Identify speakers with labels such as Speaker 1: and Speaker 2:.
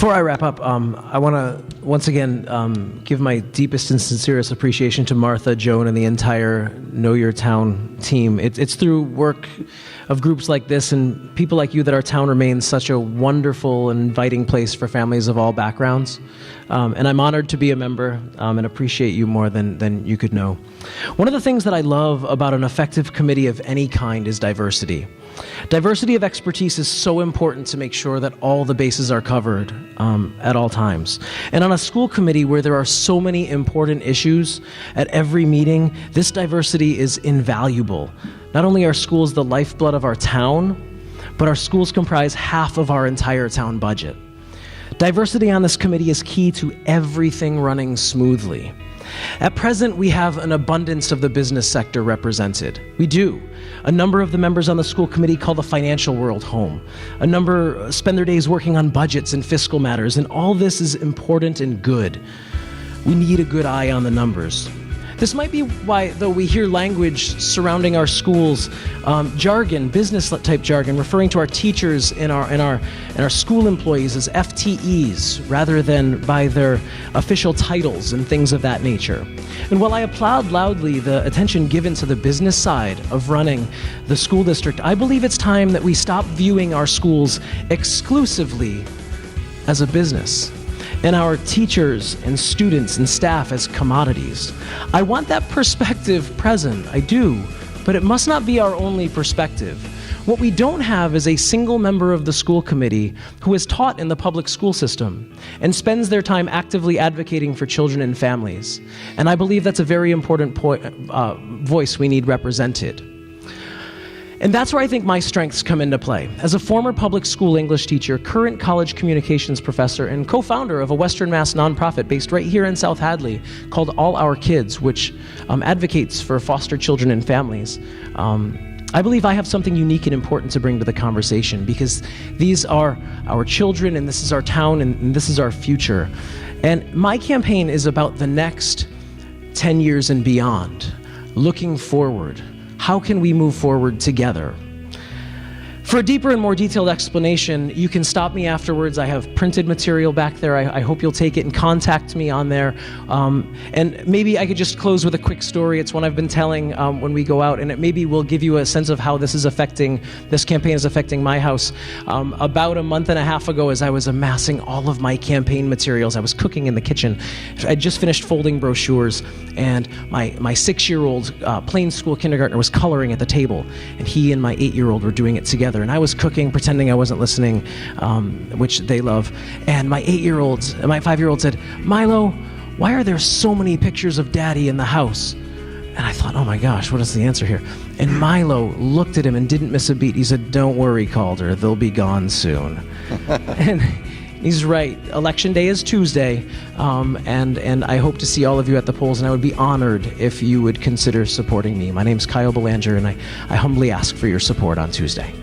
Speaker 1: Before I wrap up, I want to once again give my deepest and sincerest appreciation to Martha, Joan, and the entire Know Your Town team. It's through work of groups like this and people like you that our town remains such a wonderful and inviting place for families of all backgrounds. And I'm honored to be a member and appreciate you more than you could know. One of the things that I love about an effective committee of any kind is diversity. Diversity of expertise is so important to make sure that all the bases are covered at all times. And on a school committee where there are so many important issues at every meeting, this diversity is invaluable. Not only are schools the lifeblood of our town, but our schools comprise half of our entire town budget. Diversity on this committee is key to everything running smoothly. At present, we have an abundance of the business sector represented. We do. A number of the members on the school committee call the financial world home. A number spend their days working on budgets and fiscal matters, and all this is important and good. We need a good eye on the numbers. This might be why, though, we hear language surrounding our schools, jargon, business-type jargon, referring to our teachers and our school employees as FTEs rather than by their official titles and things of that nature. And while I applaud loudly the attention given to the business side of running the school district, I believe it's time that we stop viewing our schools exclusively as a business, and our teachers and students and staff as commodities. I want that perspective present, I do, but it must not be our only perspective. What we don't have is a single member of the school committee who is taught in the public school system and spends their time actively advocating for children and families. And I believe that's a very important voice we need represented. And that's where I think my strengths come into play. As a former public school English teacher, current college communications professor, and co-founder of a Western Mass nonprofit based right here in South Hadley called All Our Kids, which advocates for foster children and families, I believe I have something unique and important to bring to the conversation because these are our children and this is our town and this is our future. And my campaign is about the next 10 years and beyond, looking forward. How can we move forward together? For a deeper and more detailed explanation, you can stop me afterwards. I have printed material back there. I hope you'll take it and contact me on there. And maybe I could just close with a quick story. It's one I've been telling when we go out, and it maybe will give you a sense of how this campaign is affecting my house. About a month and a half ago, as I was amassing all of my campaign materials, I was cooking in the kitchen. I just finished folding brochures, and my 6-year-old plain school kindergartner was coloring at the table, and he and my 8-year-old were doing it together. And I was cooking, pretending I wasn't listening, which they love. And my 5-year-old said, "Milo, why are there so many pictures of Daddy in the house?" And I thought, oh my gosh, what is the answer here? And Milo looked at him and didn't miss a beat. He said, "Don't worry, Calder, they'll be gone soon." And he's right. Election day is Tuesday, and I hope to see all of you at the polls, and I would be honored if you would consider supporting me. My name's Kyle Belanger, and I humbly ask for your support on Tuesday.